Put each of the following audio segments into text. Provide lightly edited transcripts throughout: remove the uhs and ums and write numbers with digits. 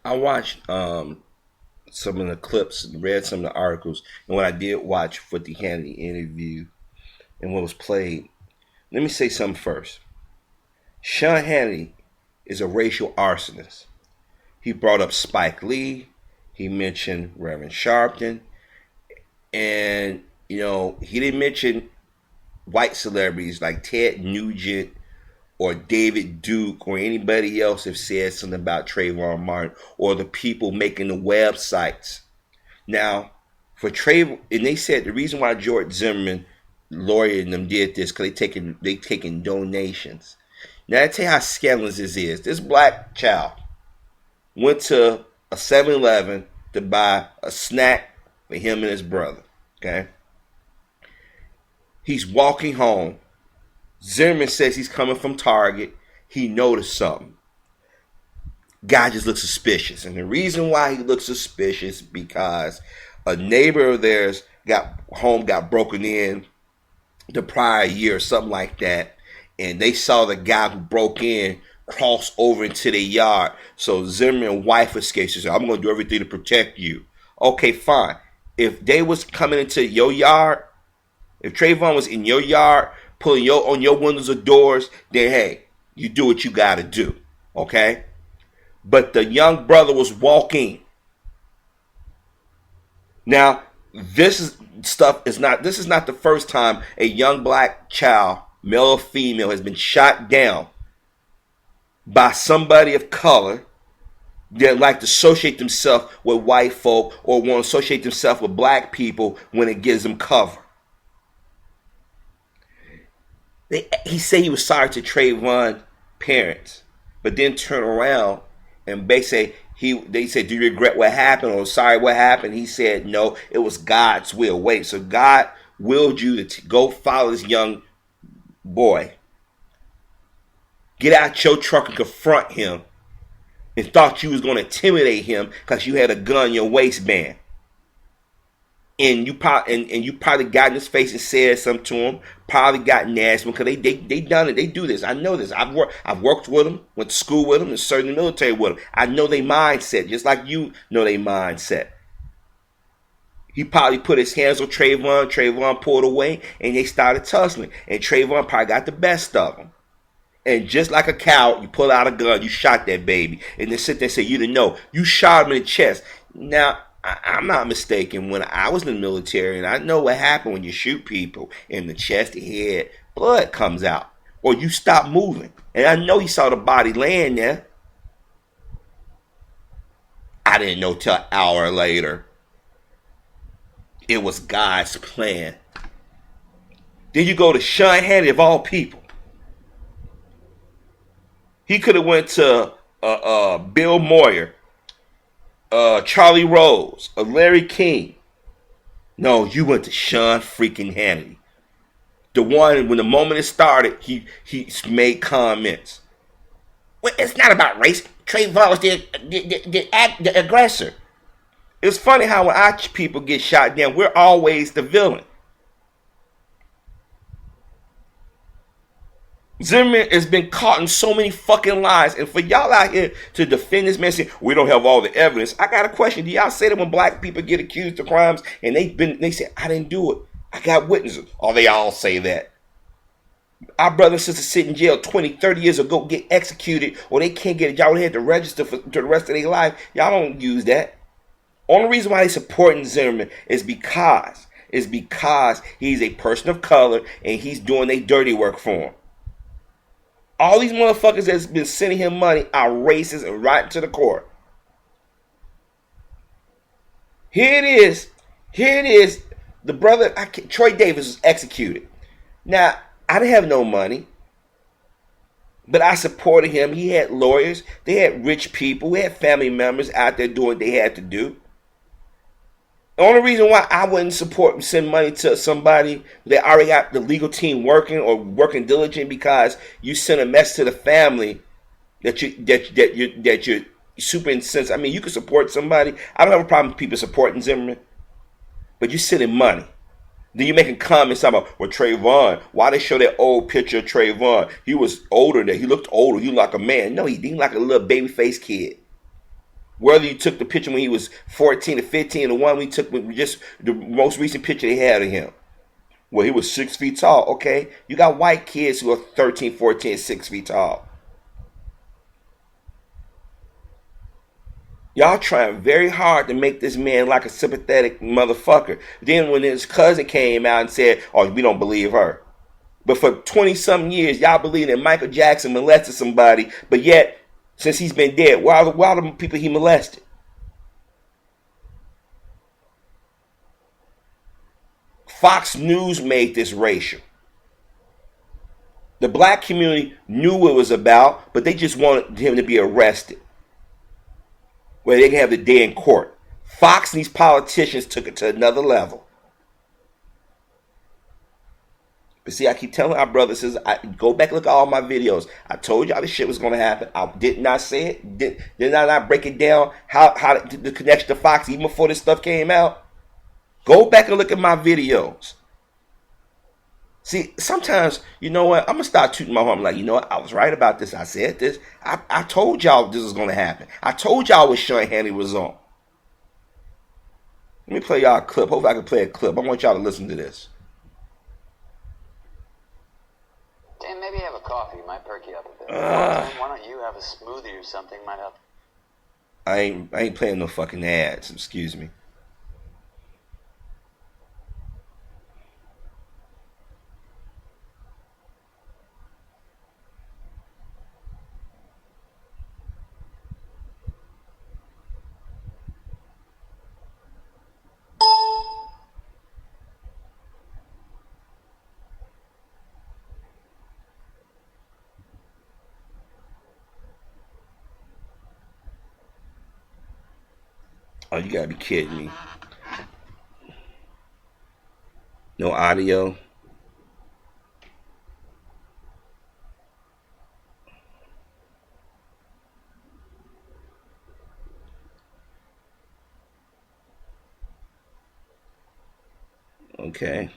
I watched some of the clips, read some of the articles, and when I did watch for the Hannity interview and what was played, let me say something first. Sean Hannity is a racial arsonist. He brought up Spike Lee. He mentioned Reverend Sharpton, and he didn't mention white celebrities like Ted Nugent or David Duke or anybody else have said something about Trayvon Martin or the people making the websites. Now, for Trayvon, and they said the reason why George Zimmerman, lawyer, and them did this because they taking donations. Now, I tell you how scandalous this is. This black child went to a 7-Eleven to buy a snack for him and his brother. Okay, he's walking home. Zimmerman says he's coming from Target. He noticed something. Guy just looks suspicious. And the reason why he looks suspicious because a neighbor of theirs got broken in the prior year or something like that. And they saw the guy who broke in cross over into their yard. So Zimmerman's wife escapes. She said, I'm going to do everything to protect you. Okay, fine. If they was coming into your yard, if Trayvon was in your yard, pulling on your windows or doors, then hey, you do what you gotta do. Okay? But the young brother was walking. Now, this is not the first time a young black child, male or female, has been shot down by somebody of color that like to associate themselves with white folk or want to associate themselves with black people when it gives them cover. He said he was sorry to Trayvon's parents, but then turn around and they said, do you regret what happened or sorry what happened? He said, no, it was God's will. Wait, so God willed you to go follow this young boy, get out your truck and confront him, and thought you was going to intimidate him because you had a gun in your waistband. And you probably got in his face and said something to him. Probably got nasty because they done it. They do this. I know this. I've worked with them, went to school with them, and served in the military with them. I know their mindset, just like you know their mindset. He probably put his hands on Trayvon. Trayvon pulled away, and they started tussling. And Trayvon probably got the best of them. And just like a coward, you pull out a gun, you shot that baby, and then sit there and say you didn't know. You shot him in the chest. Now, I'm not mistaken. When I was in the military, and I know what happened when you shoot people in the chest, the head, blood comes out, or you stop moving. And I know he saw the body laying there. I didn't know till an hour later. It was God's plan. Then you go to Sean Hannity of all people. He could have went to Bill Moyer, Charlie Rose, or Larry King. No, you went to Sean freaking Hannity. The one, when the moment it started, he made comments. Well, it's not about race. Trayvon was the aggressor. It's funny how when our people get shot down, we're always the villain. Zimmerman has been caught in so many fucking lies. And for y'all out here to defend this man saying, we don't have all the evidence. I got a question. Do y'all say that when black people get accused of crimes and they say, I didn't do it, I got witnesses? Oh, they all say that. Our brother and sister sit in jail 20, 30 years ago, get executed, or they can't get a job. They had to register for the rest of their life. Y'all don't use that. Only reason why they supporting Zimmerman is because he's a person of color and he's doing their dirty work for him. All these motherfuckers that's been sending him money are racist and right to the core. Here it is. The brother, Troy Davis, was executed. Now, I didn't have no money, but I supported him. He had lawyers. They had rich people. We had family members out there doing what they had to do. The only reason why I wouldn't send money to somebody that already got the legal team working or working diligent, because you send a message to the family that you're super insensitive. I mean, you can support somebody. I don't have a problem with people supporting Zimmerman, but you sending money. Then you're making comments about, well, Trayvon, why they show that old picture of Trayvon? He was older than, he looked older. He looked like a man. No, he looked like a little baby-faced kid. Whether you took the picture when he was 14 or 15, the one we took, just the most recent picture they had of him, where he was 6 feet tall. Okay, you got white kids who are 13, 14, 6 feet tall. Y'all trying very hard to make this man like a sympathetic motherfucker. Then when his cousin came out and said, "Oh, we don't believe her," but for 20-something years, y'all believe that Michael Jackson molested somebody, but yet since he's been dead, why are the people he molested? Fox News made this racial. The black community knew what it was about, but they just wanted him to be arrested, where they can have the day in court. Fox and these politicians took it to another level. But see, I keep telling our brothers, go back and look at all my videos. I told y'all this shit was going to happen. I did not say it. Did I not break it down, how the connection to Fox, even before this stuff came out? Go back and look at my videos. See, sometimes, you know what? I'm going to start tooting my horn. I'm like, you know what? I was right about this. I said this. I told y'all this was going to happen. I told y'all what Sean Hannity was on. Let me play y'all a clip. Hopefully I can play a clip. I want y'all to listen to this. Dan, maybe have a coffee. Might perk you up a bit. Why don't you have a smoothie or something? Might help. I ain't playing no fucking ads. Excuse me. Oh, you gotta be kidding me. No audio. Okay.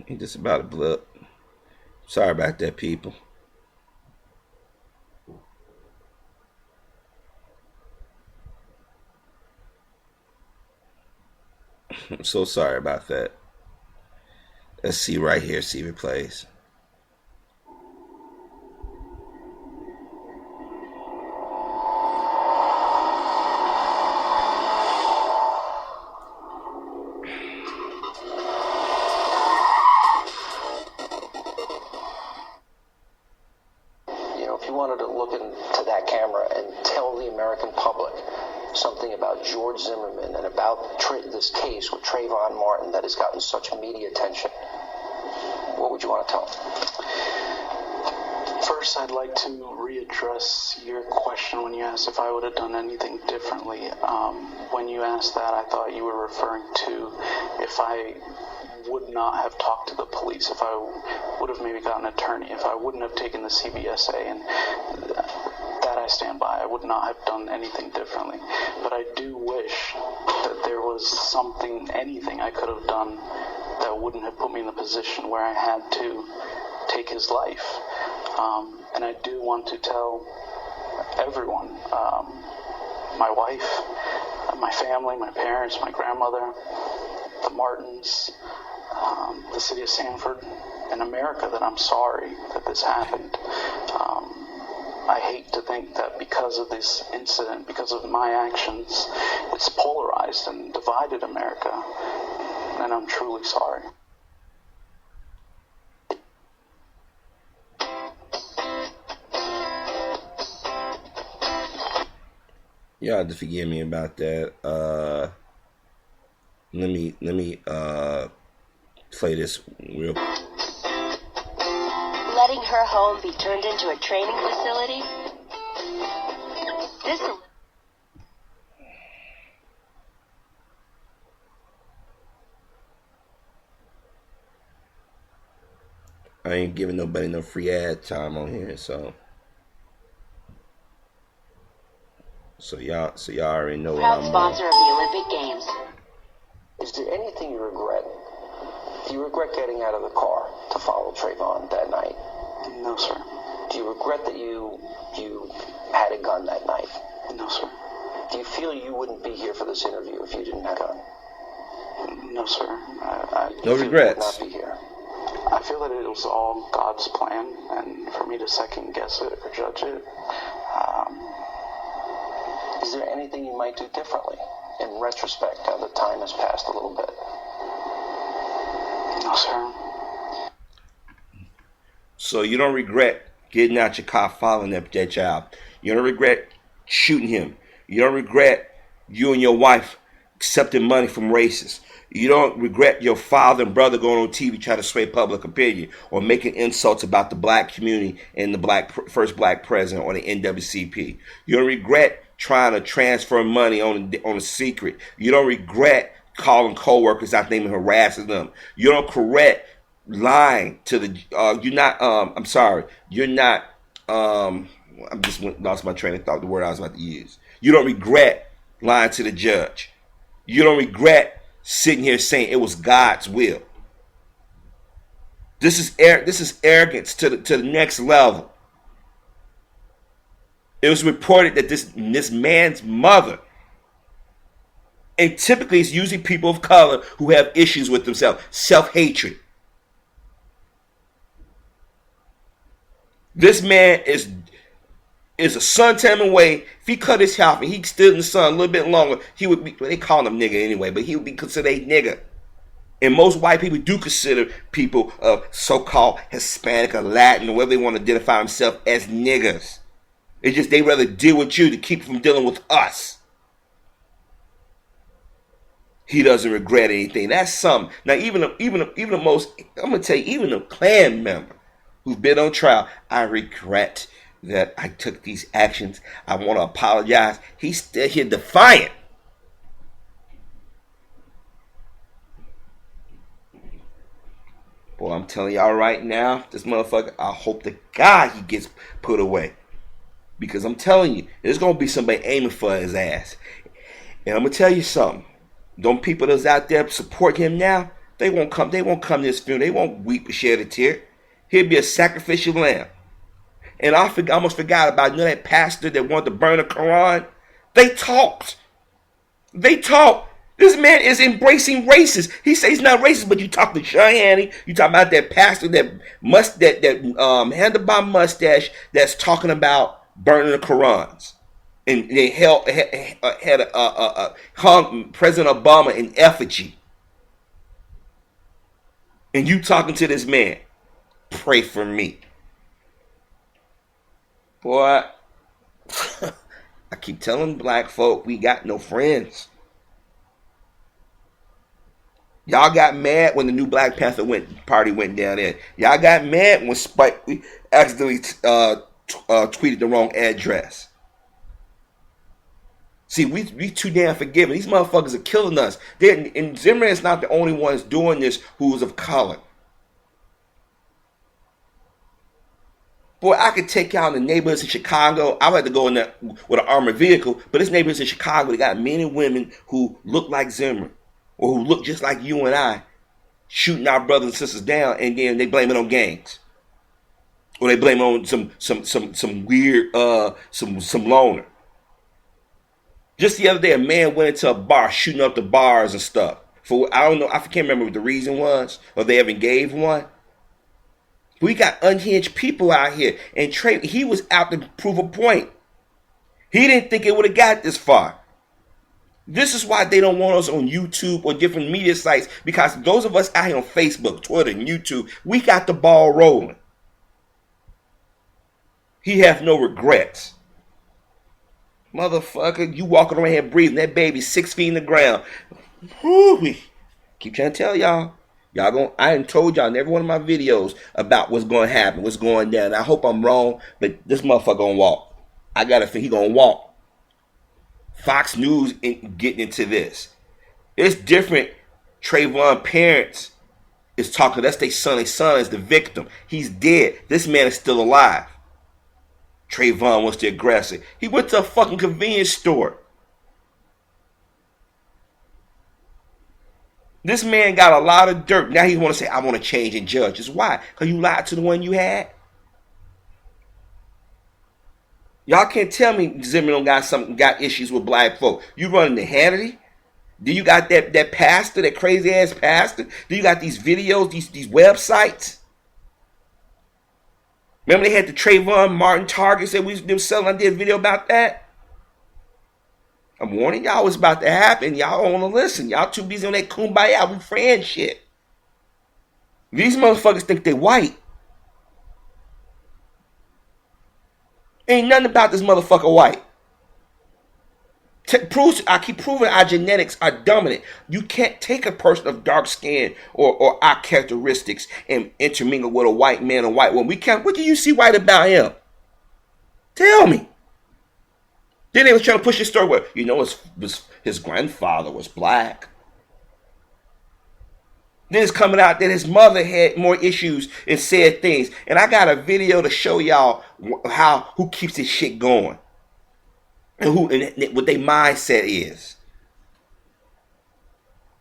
Ain't just about a blip. Sorry about that, people. I'm so sorry about that. Let's see right here, see if it plays. If you wanted to look into that camera and tell the American public something about George Zimmerman and about this case with Trayvon Martin that has gotten such media attention, what would you want to tell them? First, I'd like to readdress your question when you asked if I would have done anything differently. When you asked that, I thought you were referring to if I would not have talked to the police, if I would have maybe got an attorney, if I wouldn't have taken the CBSA, and that I stand by. I would not have done anything differently. But I do wish that there was something, anything I could have done that wouldn't have put me in the position where I had to take his life. And I do want to tell everyone, my wife, my family, my parents, my grandmother, the Martins, the city of Sanford, and America, that I'm sorry that this happened. I hate to think that because of this incident, because of my actions, it's polarized and divided America, and I'm truly sorry. Y'all have to forgive me about that. Let me play this real. Letting her home be turned into a training facility. I ain't giving nobody no free ad time on here, so y'all already know what I'm sponsor of the Olympic Games. Is there anything you regret? Do you regret getting out of the car to follow Trayvon that night? No, sir. Do you regret that you had a gun that night? No, sir. Do you feel you wouldn't be here for this interview if you didn't have a gun? No, sir. No regrets. You would not be here. I feel that it was all God's plan, and for me to second guess it or judge it. Is there anything you might do differently in retrospect now that time has passed a little bit? No, sir. So you don't regret getting out your car following that child. You don't regret shooting him. You don't regret you and your wife accepting money from racists. You don't regret your father and brother going on TV trying to sway public opinion or making insults about the black community and the first black president or the NAACP. You don't regret trying to transfer money on a secret. You don't regret calling coworkers out, naming, harassing them. You don't regret lying to the. You're not. I'm sorry. You're not. I just lost my train of thought. The word I was about to use. You don't regret lying to the judge. You don't regret sitting here saying it was God's will. This is arrogance to the next level. It was reported that this man's mother, and typically it's usually people of color who have issues with themselves, self-hatred. This man is a suntan away. If he cut his hair off and he stood in the sun a little bit longer, he would be, well, they call him nigga anyway, but he would be considered a nigga. And most white people do consider people of so-called Hispanic or Latin or whatever they want to identify themselves as niggas. It's just they rather deal with you to keep from dealing with us. He doesn't regret anything. That's something. Now, even the most, I'm gonna tell you, even a Klan member who's been on trial, I regret that I took these actions. I want to apologize. He's still here defiant. Boy, I'm telling y'all right now, this motherfucker, I hope to God he gets put away. Because I'm telling you, there's going to be somebody aiming for his ass. And I'm going to tell you something. Them people that's out there support him now, they won't come to this funeral. They won't weep or shed a tear. He'll be a sacrificial lamb. And I almost forgot about that pastor that wanted to burn the Quran. They talked. This man is embracing racists. He says he's not racist, but you talk to Cheyenne, you talk about that pastor that handlebar mustache that's talking about burning the Qurans, and they hung President Obama in effigy. And you talking to this man, pray for me. Boy, I keep telling black folk we got no friends. Y'all got mad when the new Black Panther party went down there. Y'all got mad when Spike accidentally tweeted the wrong address. See, we too damn forgiving. These motherfuckers are killing us. And Zimmerman's not the only ones doing this who's of color. Boy, I could take y'all in the neighborhoods in Chicago. I would have to go in there with an armored vehicle. But this neighborhoods in Chicago, they got men and women who look like Zimmerman, or who look just like you and I, shooting our brothers and sisters down, and then they blame it on gangs, or they blame it on some weird some loner. Just the other day, a man went into a bar shooting up the bars and stuff. For I don't know, I can't remember what the reason was, or they even gave one. We got unhinged people out here, and Trey, he was out to prove a point. He didn't think it would have got this far. This is why they don't want us on YouTube or different media sites, because those of us out here on Facebook, Twitter, and YouTube, we got the ball rolling. He have no regrets. Motherfucker, you walking around here breathing, that baby 6 feet in the ground. Whew. Keep trying to tell y'all. I done told y'all in every one of my videos about what's going to happen, what's going down. I hope I'm wrong, but this motherfucker gonna walk. I gotta think he gonna walk. Fox News getting into this. It's different. Trayvon parents is talking. That's their son. Their son is the victim. He's dead. This man is still alive. Trayvon was the aggressor. He went to a fucking convenience store. This man got a lot of dirt. Now he want to say, I want to change and judge. Why? Because you lied to the one you had. Y'all can't tell me Zimmerman got issues with black folk. You running the Hannity? Do you got that pastor, that crazy ass pastor? Do you got these videos, these websites? Remember they had the Trayvon Martin targets that they were selling? I did a video about that. I'm warning y'all what's about to happen. Y'all don't want to listen. Y'all too busy on that kumbaya, we friend shit. These motherfuckers think they white. Ain't nothing about this motherfucker white. I keep proving our genetics are dominant. You can't take a person of dark skin or our characteristics and intermingle with a white man or white woman. We can't. What do you see white about him? Tell me. Then they was trying to push this story where, his grandfather was black. Then it's coming out that his mother had more issues and said things. And I got a video to show y'all who keeps this shit going. And what their mindset is.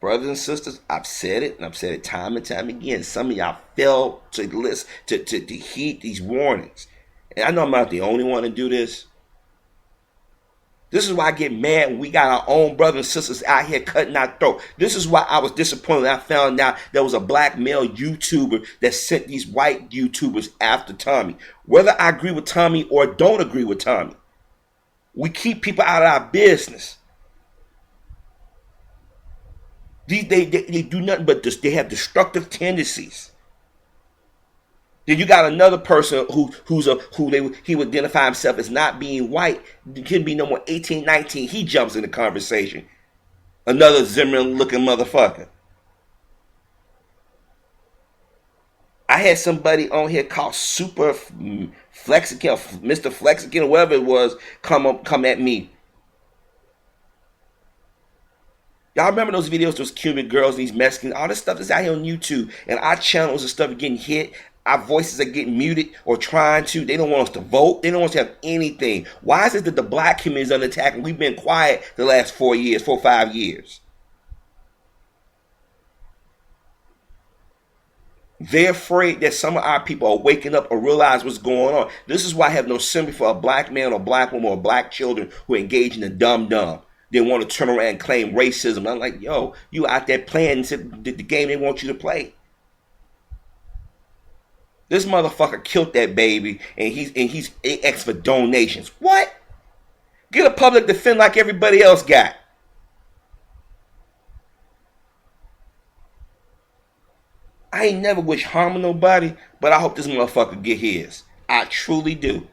Brothers and sisters, I've said it, and I've said it time and time again. Some of y'all fail to listen, to heed these warnings. And I know I'm not the only one to do this. This is why I get mad when we got our own brothers and sisters out here cutting our throat. This is why I was disappointed when I found out there was a black male YouTuber that sent these white YouTubers after Tommy. Whether I agree with Tommy or don't agree with Tommy, we keep people out of our business. They do nothing but they have destructive tendencies. Then you got another person he would identify himself as not being white. He couldn't be no more 18, 19. He jumps in the conversation. Another Zimmerman looking motherfucker. I had somebody on here called Super Flexican, Mr. Flexican, or whatever it was, come at me. Y'all remember those videos, those Cuban girls, these Mexicans, all this stuff that's out here on YouTube, and our channels and stuff are getting hit. Our voices are getting muted or trying to. They don't want us to vote. They don't want us to have anything. Why is it that the black community is under attack and we've been quiet the last 4 or 5 years? They're afraid that some of our people are waking up or realize what's going on. This is why I have no sympathy for a black man or black woman or black children who engage in the dumb. They want to turn around and claim racism. I'm like, yo, you out there playing the game they want you to play. This motherfucker killed that baby, and he's asked for donations. What? Get a public defender like everybody else got. I ain't never wish harm on nobody, but I hope this motherfucker get his. I truly do.